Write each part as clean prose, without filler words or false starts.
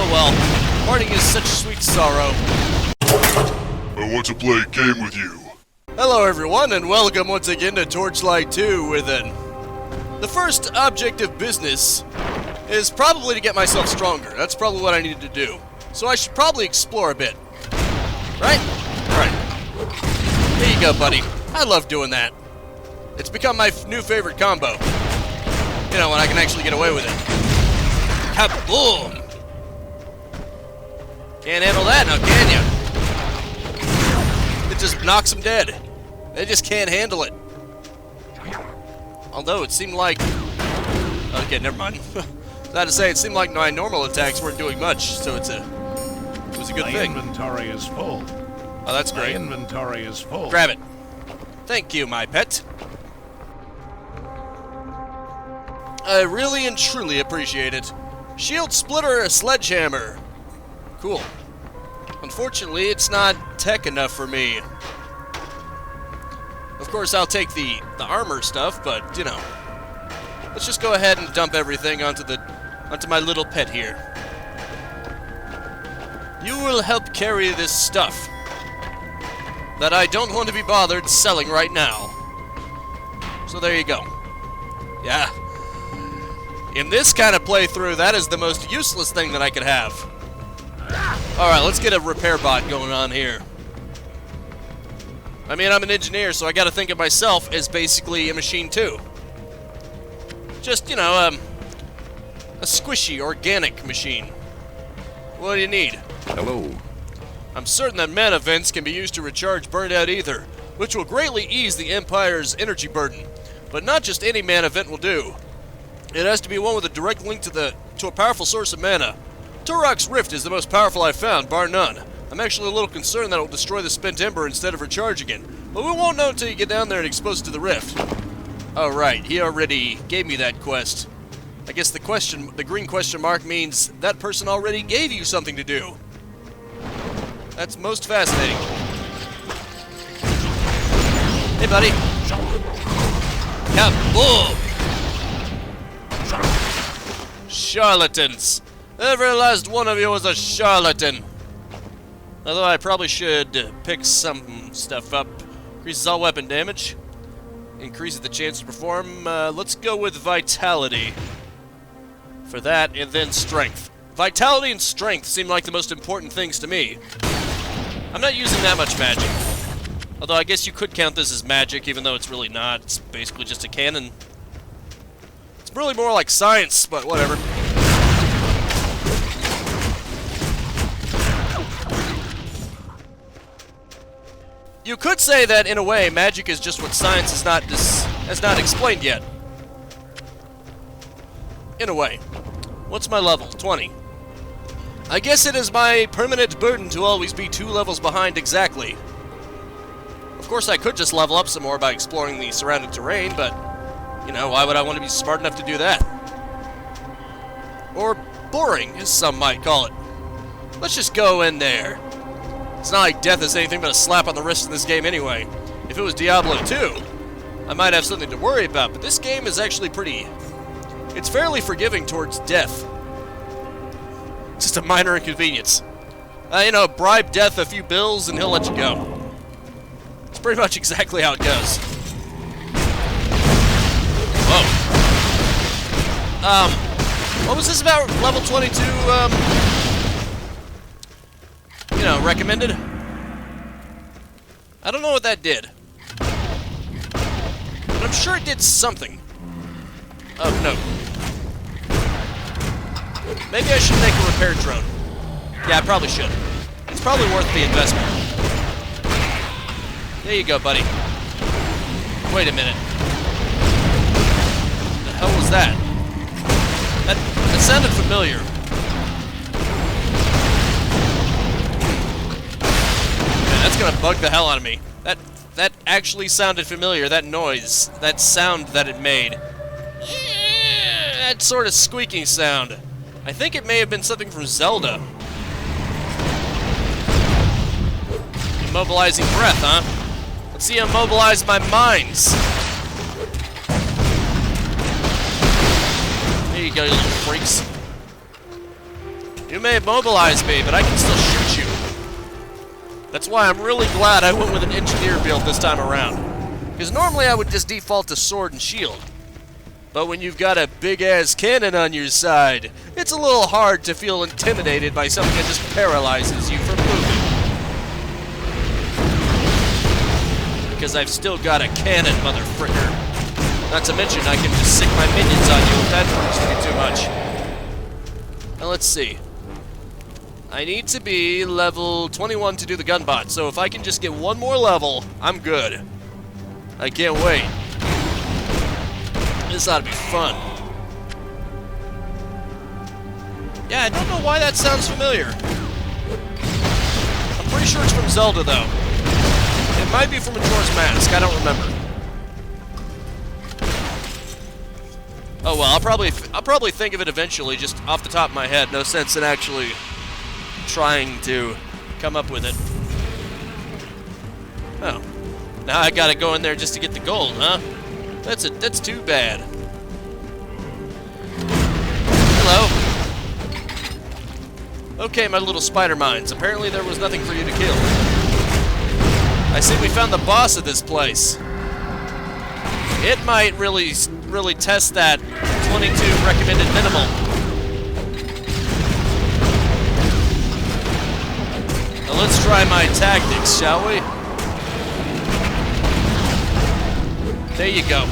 well. Parting is such sweet sorrow. I want to play a game with you. Hello everyone, and welcome once again to Torchlight 2 within. The first object of business is probably to get myself stronger. That's probably what I needed to do. So I should probably explore a bit. Right? Right. There you go, buddy. I love doing that. It's become my new favorite combo. You know, when I can actually get away with it. Kaboom! Can't handle that now, can you? It just knocks them dead. They just can't handle it. Although it seemed like... Okay, never mind. Glad to say, it seemed like my normal attacks weren't doing much, so it was a good thing. My inventory is full. Oh, that's great. My inventory is full. Grab it. Thank you, my pet. I really and truly appreciate it. Shield splitter, a sledgehammer. Cool. Unfortunately, it's not tech enough for me. Of course, I'll take the armor stuff, but, you know. Let's just go ahead and dump everything onto my little pet here. You will help carry this stuff that I don't want to be bothered selling right now. So there you go. Yeah. In this kind of playthrough, that is the most useless thing that I could have. Alright, let's get a repair bot going on here. I mean, I'm an engineer, so I gotta think of myself as basically a machine too. Just, you know, a squishy, organic machine. What do you need? Hello. I'm certain that mana vents can be used to recharge burned out ether, which will greatly ease the Empire's energy burden. But not just any mana vent will do. It has to be one with a direct link to a powerful source of mana. Turok's Rift is the most powerful I've found, bar none. I'm actually a little concerned that it will destroy the spent ember instead of recharging it. But we won't know until you get down there and expose it to the rift. Oh right, he already gave me that quest. I guess the green question mark means that person already gave you something to do. That's most fascinating. Hey buddy. Kaboom! Charlatans. Every last one of you is a charlatan. Although I probably should pick some stuff up. Increases all weapon damage. Increases the chance to perform. Let's go with Vitality. For that, and then Strength. Vitality and Strength seem like the most important things to me. I'm not using that much magic. Although I guess you could count this as magic, even though it's really not. It's basically just a cannon. It's really more like science, but whatever. You could say that, in a way, magic is just what science has not explained yet. In a way. What's my level? 20. I guess it is my permanent burden to always be 2 levels behind exactly. Of course, I could just level up some more by exploring the surrounding terrain, but, you know, why would I want to be smart enough to do that? Or boring, as some might call it. Let's just go in there. It's not like death is anything but a slap on the wrist in this game anyway. If it was Diablo 2, I might have something to worry about, but this game is actually it's fairly forgiving towards death. Just a minor inconvenience. You know, bribe death a few bills and he'll let you go. It's pretty much exactly how it goes. Whoa. What was this about level 22, you know, recommended? I don't know what that did. But I'm sure it did something. Oh, no. Maybe I should make a repair drone. Yeah, I probably should. It's probably worth the investment. There you go, buddy. Wait a minute. What the hell was that? That sounded familiar. Man, that's gonna bug the hell out of me. That actually sounded familiar. That noise. That sound that it made. That sort of squeaking sound. I think it may have been something from Zelda. Immobilizing breath, huh? Let's see immobilize my minds. There you go, you little freaks. You may immobilize me, but I can still shoot you. That's why I'm really glad I went with an engineer build this time around. Because normally I would just default to sword and shield. But when you've got a big-ass cannon on your side, it's a little hard to feel intimidated by something that just paralyzes you from moving. Because I've still got a cannon, motherfricker. Not to mention I can just sick my minions on you if that hurts you too much. Now let's see. I need to be level 21 to do the gunbot, so if I can just get one more level, I'm good. I can't wait. This ought to be fun. Yeah, I don't know why that sounds familiar. I'm pretty sure it's from Zelda, though. It might be from a Majora's Mask, I don't remember. Oh well, I'll probably think of it eventually, just off the top of my head. No sense in actually trying to come up with it. Oh. Now I gotta go in there just to get the gold, huh? That's too bad. Hello. Okay, my little spider mines. Apparently there was nothing for you to kill. I see we found the boss of this place. It might really test that 22 recommended minimal. Now let's try my tactics, shall we? There you go.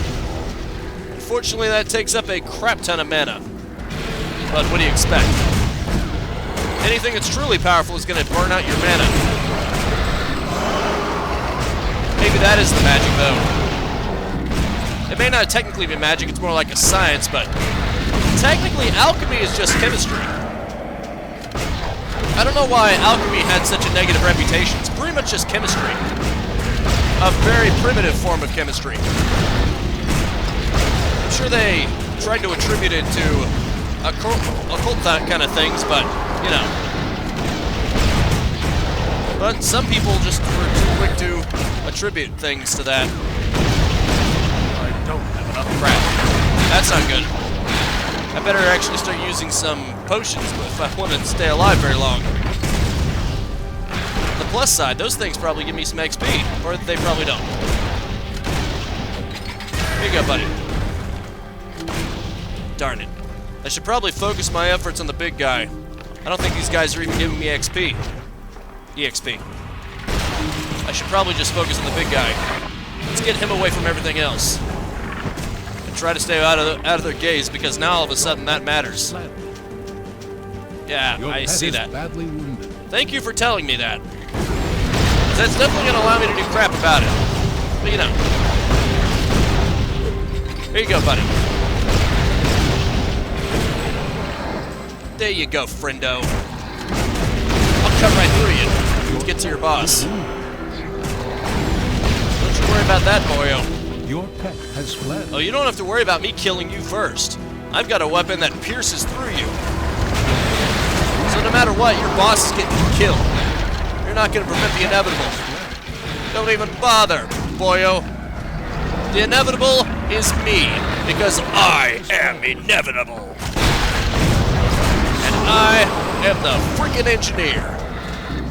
Unfortunately, that takes up a crap ton of mana. But what do you expect? Anything that's truly powerful is going to burn out your mana. Maybe that is the magic, though. It may not technically be magic, it's more like a science, but technically alchemy is just chemistry. I don't know why alchemy had such a negative reputation. It's pretty much just chemistry. A very primitive form of chemistry. I'm sure they tried to attribute it to occult kind of things, but, you know. But some people just were too quick to attribute things to that. I don't have enough crap. That's not good. I better actually start using some potions if I want to stay alive very long. On the plus side, those things probably give me some XP, or they probably don't. Here you go, buddy. Darn it. I should probably focus my efforts on the big guy. I don't think these guys are even giving me XP. EXP. I should probably just focus on the big guy. Let's get him away from everything else. And try to stay out of their gaze, because now all of a sudden that matters. Yeah, I see that. Thank you for telling me that. That's definitely going to allow me to do crap about it. But you know. Here you go, buddy. There you go, friendo. I'll cut right through you. Get to your boss. Don't you worry about that, boyo. Your pet has fled. Oh, you don't have to worry about me killing you first. I've got a weapon that pierces through you. So no matter what, your boss is getting killed. You're not going to prevent the inevitable. Don't even bother, boyo. The inevitable is me, because I am inevitable. And I am the freaking engineer.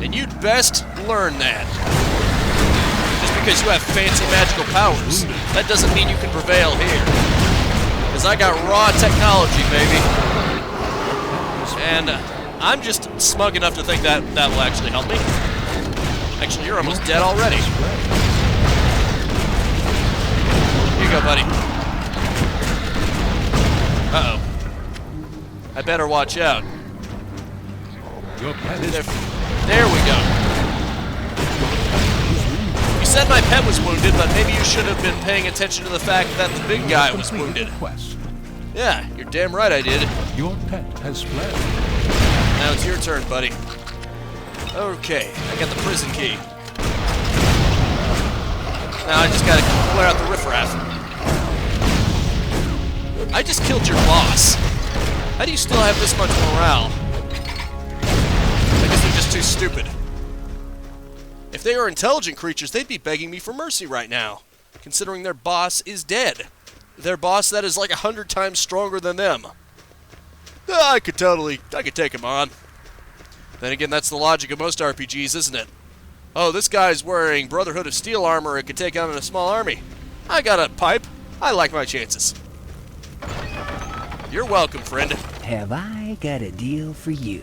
And you'd best learn that. Just because you have fancy magical powers, that doesn't mean you can prevail here. Because I got raw technology, baby. And I'm just smug enough to think that that will actually help me. Actually, you're almost dead already. Here you go, buddy. Uh-oh. I better watch out. There we go. You said my pet was wounded, but maybe you should have been paying attention to the fact that the big guy was wounded. Yeah, you're damn right I did. Your pet has fled. Now it's your turn, buddy. Okay, I got the prison key. Now I just gotta clear out the riffraff. I just killed your boss. How do you still have this much morale? I guess they're just too stupid. If they are intelligent creatures, they'd be begging me for mercy right now, considering their boss is dead. Their boss that is like 100 times stronger than them. I could take him on. Then again, that's the logic of most RPGs, isn't it? Oh, this guy's wearing Brotherhood of Steel armor. It could take on a small army. I got a pipe. I like my chances. You're welcome, friend. Have I got a deal for you?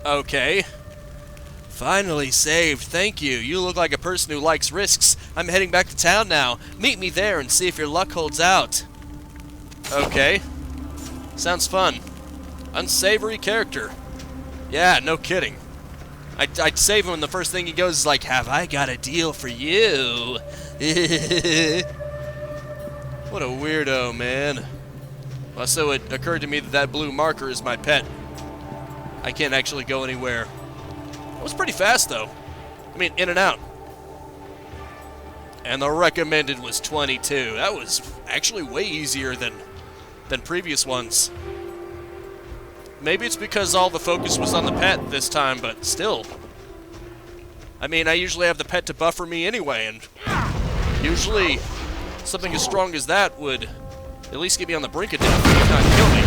Okay. Finally saved. Thank you. You look like a person who likes risks. I'm heading back to town now. Meet me there and see if your luck holds out. Okay. Sounds fun. Unsavory character. Yeah, no kidding. I'd save him and the first thing he goes is like, have I got a deal for you? What a weirdo, man. Well, so it occurred to me that that blue marker is my pet. I can't actually go anywhere. It was pretty fast, though. I mean, in and out. And the recommended was 22. That was actually way easier than previous ones. Maybe it's because all the focus was on the pet this time, but still. I mean, I usually have the pet to buffer me anyway, and usually something as strong as that would at least get me on the brink of death, if not kill me.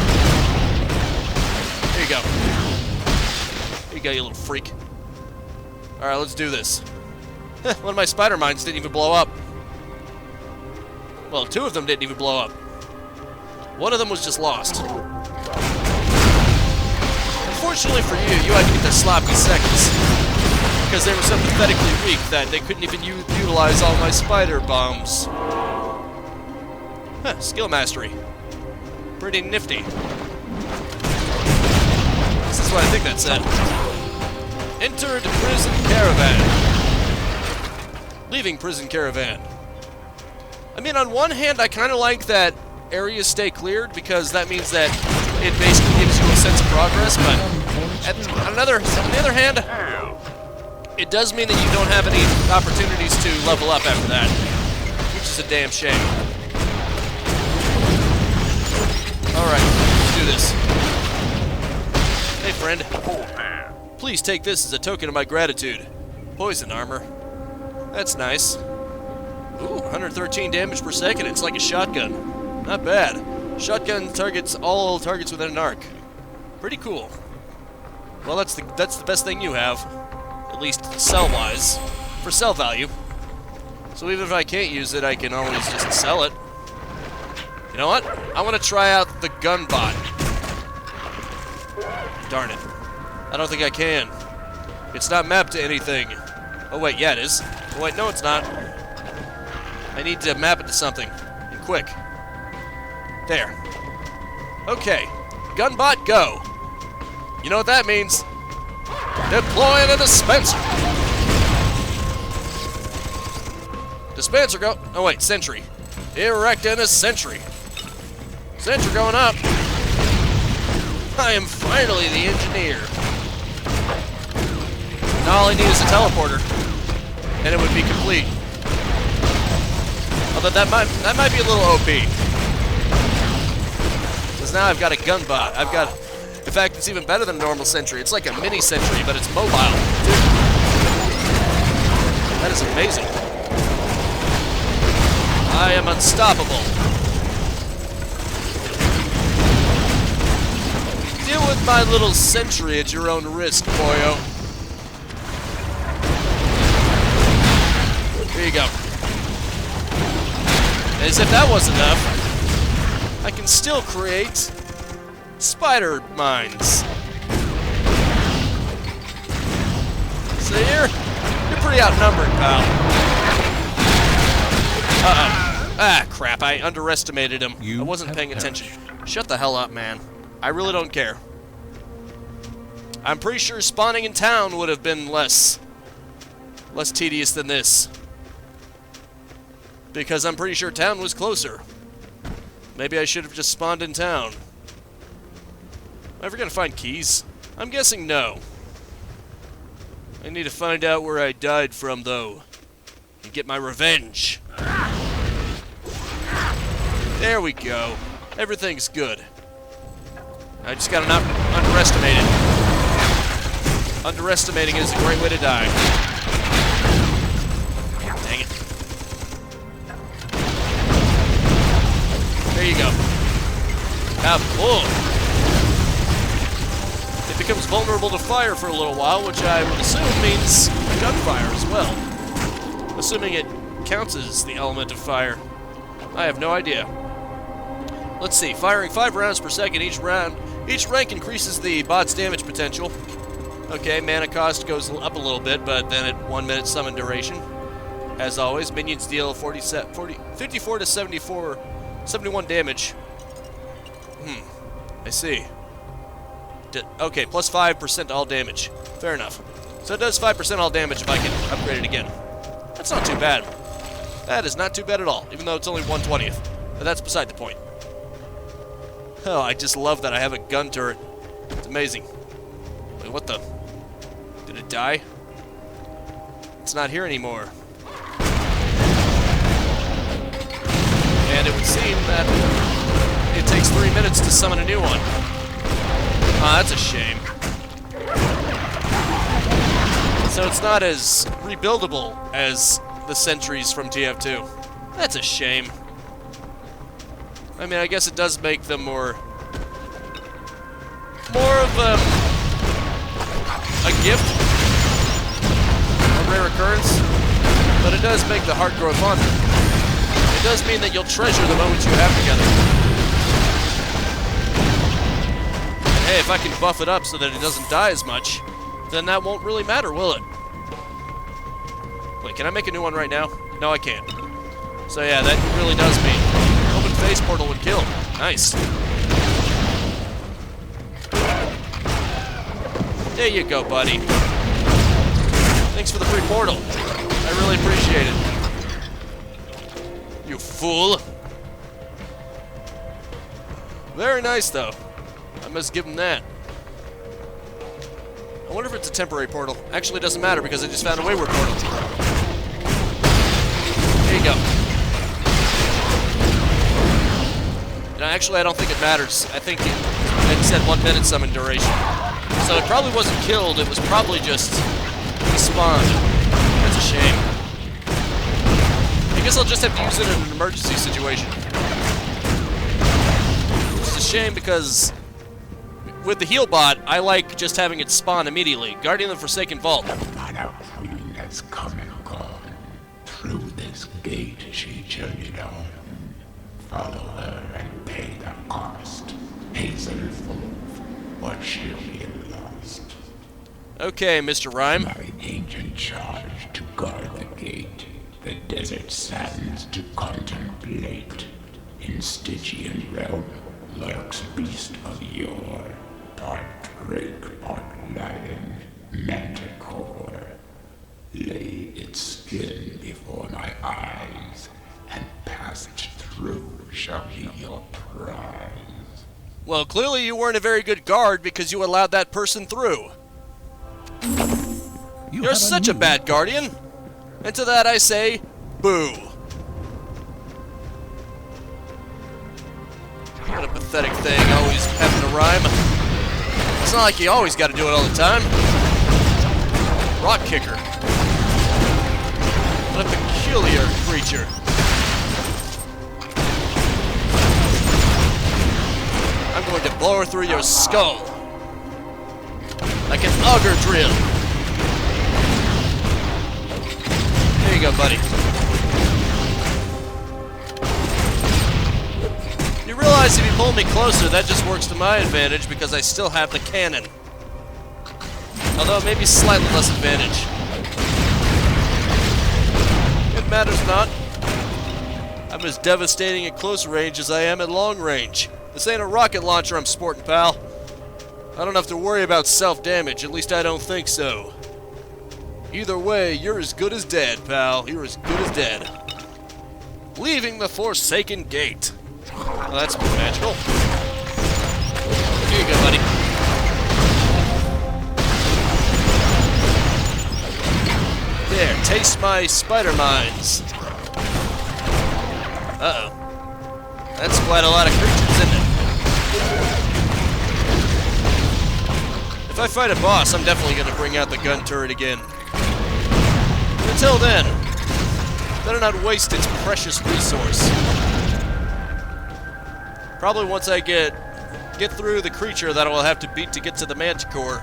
There you go. There you go, you little freak. Alright, let's do this. One of my spider mines didn't even blow up. Well, 2 of them didn't even blow up. One of them was just lost. Unfortunately for you, you had to get their sloppy seconds. Because they were so pathetically weak that they couldn't even utilize all my spider bombs. Huh, skill mastery. Pretty nifty. This is what I think that said. Entered prison caravan. Leaving prison caravan. I mean, on one hand, I kind of like that areas stay cleared because that means that it basically gives you a sense of progress, but on the other hand, it does mean that you don't have any opportunities to level up after that, which is a damn shame. Alright, let's do this. Hey, friend. Please take this as a token of my gratitude. Poison armor. That's nice. Ooh, 113 damage per second. It's like a shotgun. Not bad. Shotgun targets all targets within an arc. Pretty cool. Well, that's the best thing you have. At least sell-wise. For sell value. So even if I can't use it, I can always just sell it. You know what? I want to try out the gun bot. Darn it. I don't think I can. It's not mapped to anything. Oh wait, yeah it is. Oh wait, no it's not. I need to map it to something. And quick. There. Okay. Gunbot, go. You know what that means? Deploying a dispenser. Dispenser go. Oh wait, sentry. Erecting a sentry. Sentry going up. I am finally the engineer. Now all I need is a teleporter, and it would be complete. Although that might be a little OP. Because now I've got a gun bot. In fact, it's even better than a normal sentry. It's like a mini sentry, but it's mobile. Dude. That is amazing. I am unstoppable. Deal with my little sentry at your own risk, boyo. Here you go. As if that wasn't enough, I can still create spider mines. So you're pretty outnumbered, pal. Uh-oh. Ah, crap, I underestimated him. I wasn't paying attention. Shut the hell up, man. I really don't care. I'm pretty sure spawning in town would have been less tedious than this. Because I'm pretty sure town was closer. Maybe I should have just spawned in town. Am I ever gonna find keys? I'm guessing no. I need to find out where I died from, though. And get my revenge. There we go. Everything's good. I just gotta not underestimate it. Underestimating is a great way to die. Dang it. There you go. Have full. If becomes vulnerable to fire for a little while, which I would assume means gunfire as well. Assuming it counts as the element of fire. I have no idea. Let's see, firing 5 rounds per second each round. Each rank increases the bot's damage potential. Okay, mana cost goes up a little bit, but then at 1 minute summon duration. As always, minions deal 54 to 71 damage. I see. Okay, plus 5% all damage. Fair enough. So it does 5% all damage if I can upgrade it again. That's not too bad. That is not too bad at all, even though it's only 1/20th. But that's beside the point. Oh, I just love that I have a gun turret. It's amazing. Wait, what the? Did it die? It's not here anymore. And it would seem that it takes 3 minutes to summon a new one. Ah, that's a shame. So it's not as rebuildable as the sentries from TF2. That's a shame. I mean, I guess it does make them more of a gift, a rare occurrence, but it does make the heart grow fonder. It does mean that you'll treasure the moments you have together. Hey, if I can buff it up so that it doesn't die as much, then that won't really matter, will it? Wait, can I make a new one right now? No, I can't. So yeah, that really does mean open face portal would kill. Nice. There you go, buddy. Thanks for the free portal. I really appreciate it. You fool. Very nice, though. I must give him that. I wonder if it's a temporary portal. Actually, it doesn't matter because I just found a wayward portal. There you go. No, actually, I don't think it matters. I think it said 1 minute summon duration. So it probably wasn't killed. It was probably just respawned. That's a shame. I guess I'll just have to use it in an emergency situation. Which is a shame because with the heal bot, I like just having it spawn immediately. Guardian of the Forsaken Vault. The Shadow Queen has come and gone. Through this gate she journeyed on. Follow her and pay the cost. Hazel Wolf, or she'll be lost. Okay, Mr. Rhyme. My ancient charge to guard the gate. The desert sands to contemplate. In Stygian realm lurks beast of yore. Part drake, part lion, Manticore. Lay its skin before my eyes, and passage through shall be your prize. Well, clearly you weren't a very good guard because you allowed that person through. You're such a bad guardian. And to that I say, boo. What a pathetic thing, always having to rhyme. It's not like you always got to do it all the time. Rock kicker. What a peculiar creature. I'm going to blow her through your skull. Like an auger drill. There you go, buddy. You realize if you pull me closer, that just works to my advantage because I still have the cannon. Although maybe slightly less advantage. It matters not. I'm as devastating at close range as I am at long range. This ain't a rocket launcher I'm sporting, pal. I don't have to worry about self-damage, at least I don't think so. Either way, you're as good as dead, pal. You're as good as dead. Leaving the Forsaken Gate. Well, that's magical. Here you go, buddy. There, taste my spider mines. Uh-oh. That's quite a lot of creatures, isn't it? If I fight a boss, I'm definitely going to bring out the gun turret again. Until then, better not waste its precious resource. Probably once I get get through the creature that I'll have to beat to get to the Manticore.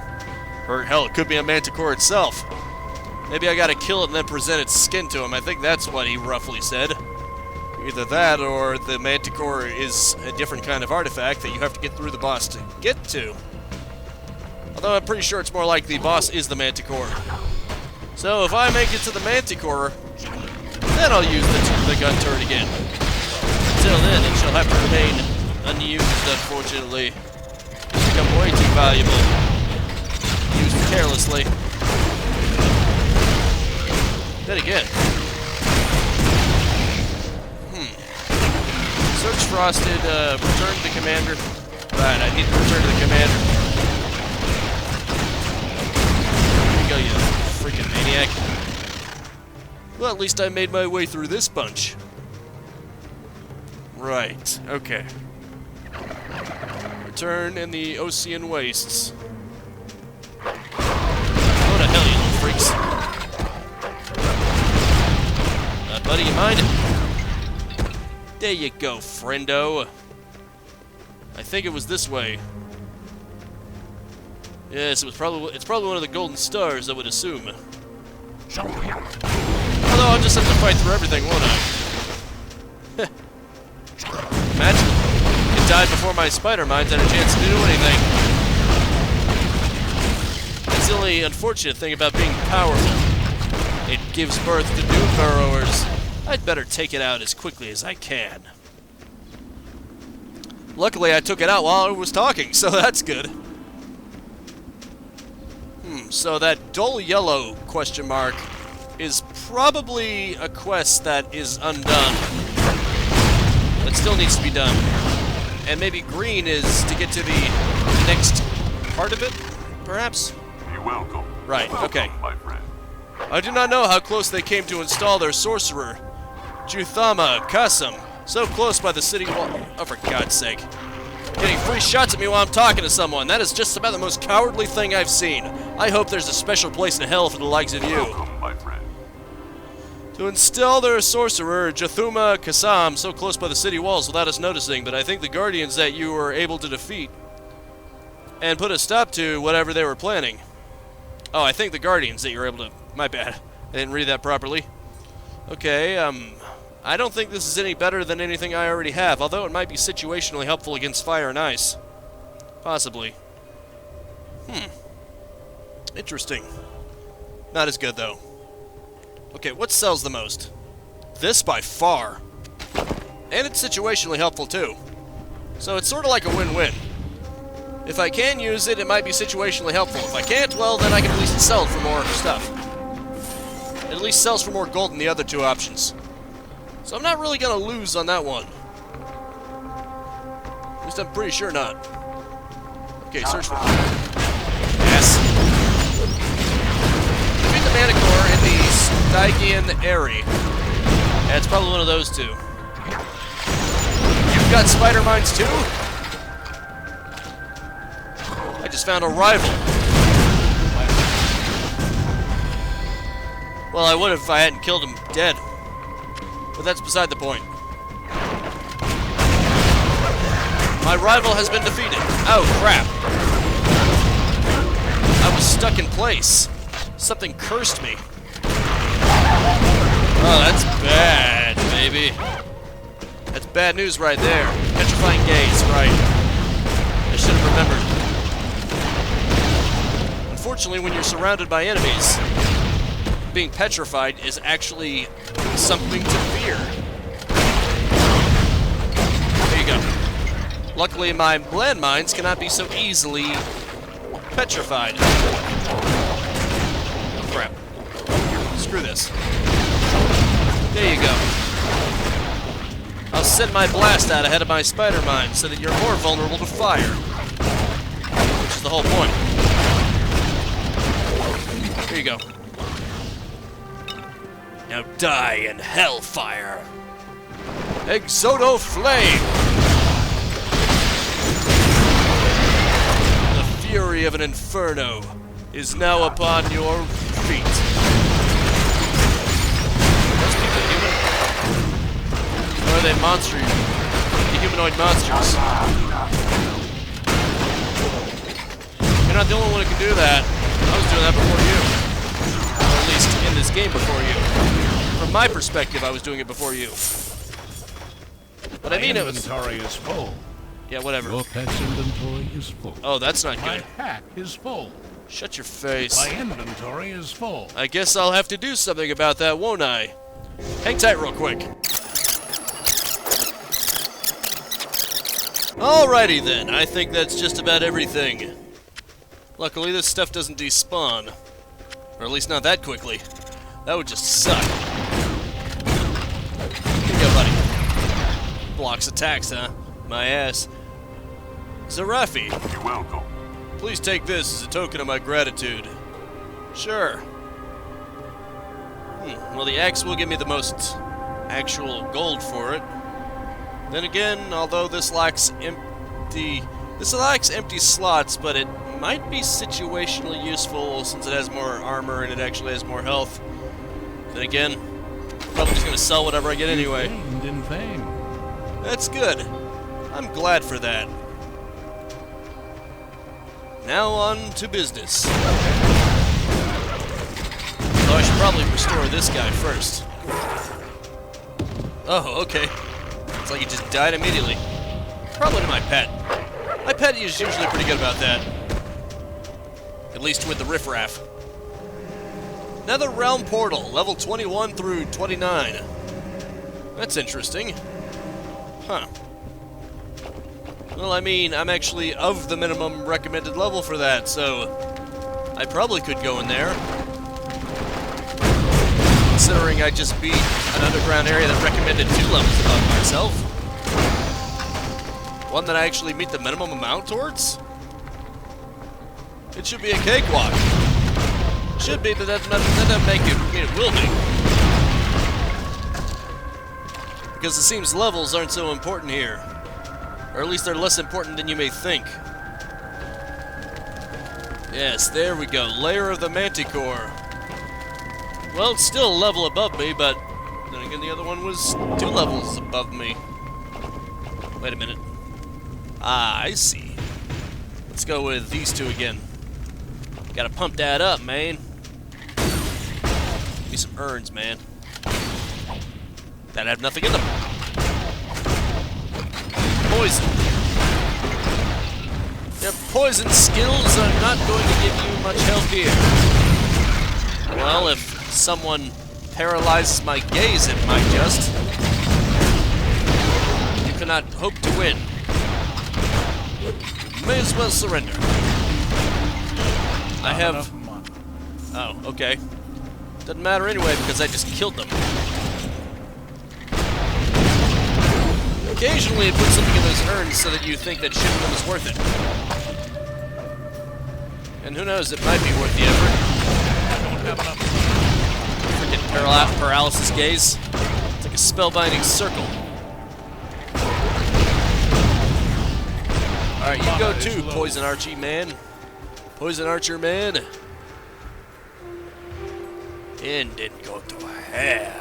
Or hell, it could be a Manticore itself. Maybe I gotta kill it and then present its skin to him. I think that's what he roughly said. Either that or the Manticore is a different kind of artifact that you have to get through the boss to get to. Although I'm pretty sure it's more like the boss is the Manticore. So if I make it to the Manticore, then I'll use the gun turret again. Until then, it shall have to remain unused, unfortunately. It's become way too valuable. Used carelessly. Then again. Search Frosted, return to the commander. Right, I need to return to the commander. Here you go, you freaking maniac. Well, at least I made my way through this bunch. Right, okay. Return in the Ocean Wastes. Go to hell, you little freaks. Buddy, you mind? There you go, friendo. I think it was this way. Yes, it's probably one of the golden stars, I would assume. Although I'll just have to fight through everything, won't I? Imagine it died before my spider mines had a chance to do anything. That's the only unfortunate thing about being powerful. It gives birth to new burrowers. I'd better take it out as quickly as I can. Luckily, I took it out while I was talking, so that's good. So that dull yellow question mark is probably a quest that is undone. That still needs to be done. And maybe green is to get to the next part of it, perhaps? You're welcome. Right, okay. My friend. I do not know how close they came to install their sorcerer, Juthama Kasum, so close by the city wall. Oh, for God's sake. Getting free shots at me while I'm talking to someone. That is just about the most cowardly thing I've seen. I hope there's a special place in hell for the likes of you. Welcome, my friend. To install their sorcerer, Juthama Kasam, so close by the city walls without us noticing, but I think the Guardians that you were able to defeat and put a stop to whatever they were planning. Oh, I think the Guardians that you were able to... My bad. I didn't read that properly. Okay, I don't think this is any better than anything I already have, although it might be situationally helpful against fire and ice. Possibly. Interesting. Not as good, though. Okay, what sells the most? This by far. And it's situationally helpful, too. So it's sort of like a win-win. If I can use it, it might be situationally helpful. If I can't, well, then I can at least sell it for more stuff. It at least sells for more gold than the other two options. So I'm not really going to lose on that one. At least I'm pretty sure not. Okay, search for... Yes! Defeat the Manticore in the Stygian Airy. Yeah, it's probably one of those two. You've got spider mines too? I just found a rival. Well, I would have if I hadn't killed him dead. But that's beside the point. My rival has been defeated. Oh, crap. I was stuck in place. Something cursed me. Oh, that's bad, baby. That's bad news right there. Petrifying gaze, right. I should have remembered. Unfortunately, when you're surrounded by enemies, being petrified is actually something to fear. There you go. Luckily, my landmines cannot be so easily petrified. Oh, crap. Screw this. There you go. I'll send my blast out ahead of my spider mine so that you're more vulnerable to fire. Which is the whole point. Here you go. Now die in hellfire. Exodo Flame! The fury of an inferno is now upon your feet. Those people human? Or are they monster? The humanoid monsters? You're not the only one who can do that. I was doing that before you. Or at least in this game before you. From my perspective, I was doing it before you. But I mean, it was... inventory is full. Yeah, whatever. Your pet's inventory is full. Oh, that's not My good. pack is full. Shut your face. My inventory is full. I guess I'll have to do something about that, won't I? Hang tight real quick. Alrighty then, I think that's just about everything. Luckily, this stuff doesn't despawn. Or at least not that quickly. That would just suck. Here you go, buddy. Blocks attacks, huh? My ass. Zarafi. You're welcome. Please take this as a token of my gratitude. Sure. Well, the axe will give me the most actual gold for it. Then again, although this lacks empty slots, but it might be situationally useful since it has more armor and it actually has more health. Then again, probably just gonna sell whatever I get anyway. Gained in fame. That's good. I'm glad for that. Now on to business. Though I should probably restore this guy first. Oh, okay. It's like he just died immediately. Probably to my pet. My pet is usually pretty good about that. At least with the riffraff. Nether Realm Portal, level 21 through 29. That's interesting. Huh. Well, I mean, I'm actually of the minimum recommended level for that, so I probably could go in there. Considering I just beat an underground area that recommended 2 levels above myself. One that I actually meet the minimum amount towards? It should be a cakewalk. Should be, but that doesn't make it mean it will be. Because it seems levels aren't so important here. Or at least they're less important than you may think. Yes, there we go. Lair of the Manticore. Well, it's still a level above me, but then again, the other one was 2 levels above me. Wait a minute. Ah, I see. Let's go with these 2 again. Gotta pump that up, man. Give me some urns, man. That have nothing in them. Poison. Your poison skills are not going to give you much help here. Well, if someone paralyzes my gaze, it might just. You cannot hope to win. May as well surrender. I have... Oh, okay. Doesn't matter anyway because I just killed them. Occasionally it puts something in those urns so that you think that shooting them is worth it. And who knows, it might be worth the effort. Freaking paralysis gaze. It's like a spellbinding circle. Alright, you go too, Poison Archie man. Poison Archer man. And then go to hell.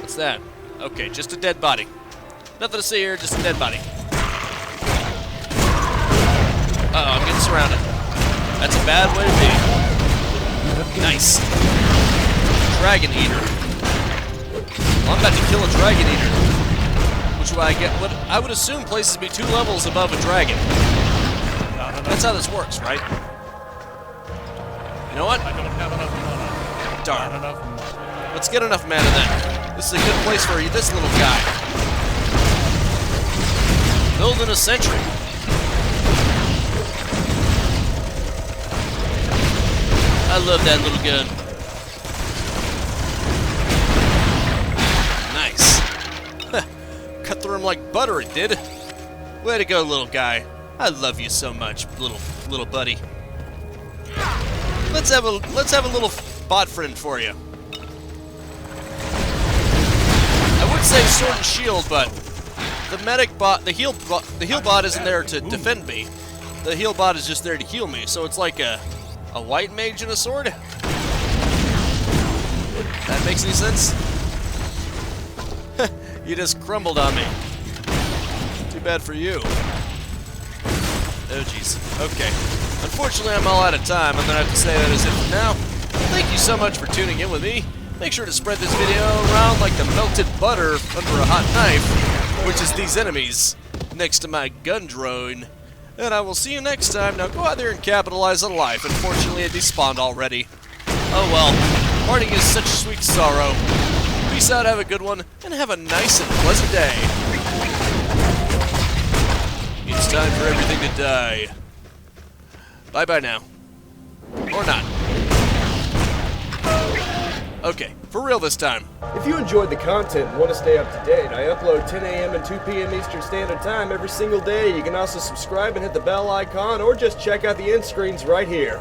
What's that? Okay, just a dead body. Nothing to see here, just a dead body. Uh-oh, I'm getting surrounded. That's a bad way to be. Nice. Dragon Eater. Well, I'm about to kill a Dragon Eater. Which I get, what I would assume places me 2 levels above a dragon. That's how this works, right? You know what? I don't have enough mana. Darn. Not enough mana. Let's get enough mana then. This is a good place for this little guy. Building a Sentry. I love that little gun. Nice. Cut through him like butter, it did. Way to go, little guy. I love you so much, little buddy. Let's have a little bot friend for you. I would say sword and shield, but the medic bot, the heal bot isn't there to defend me. The heal bot is just there to heal me. So it's like a white mage and a sword. That makes any sense? You just crumbled on me. Too bad for you. Oh, jeez. Okay. Unfortunately, I'm all out of time. I'm gonna have to say that as if now. Thank you so much for tuning in with me. Make sure to spread this video around like the melted butter under a hot knife, which is these enemies next to my gun drone. And I will see you next time. Now go out there and capitalize on life. Unfortunately, it despawned already. Oh well. Parting is such sweet sorrow. Peace out, have a good one, and have a nice and pleasant day. It's time for everything to die. Bye-bye now. Or not. Okay, for real this time. If you enjoyed the content and want to stay up to date, I upload 10 a.m. and 2 p.m. Eastern Standard Time every single day. You can also subscribe and hit the bell icon, or just check out the end screens right here.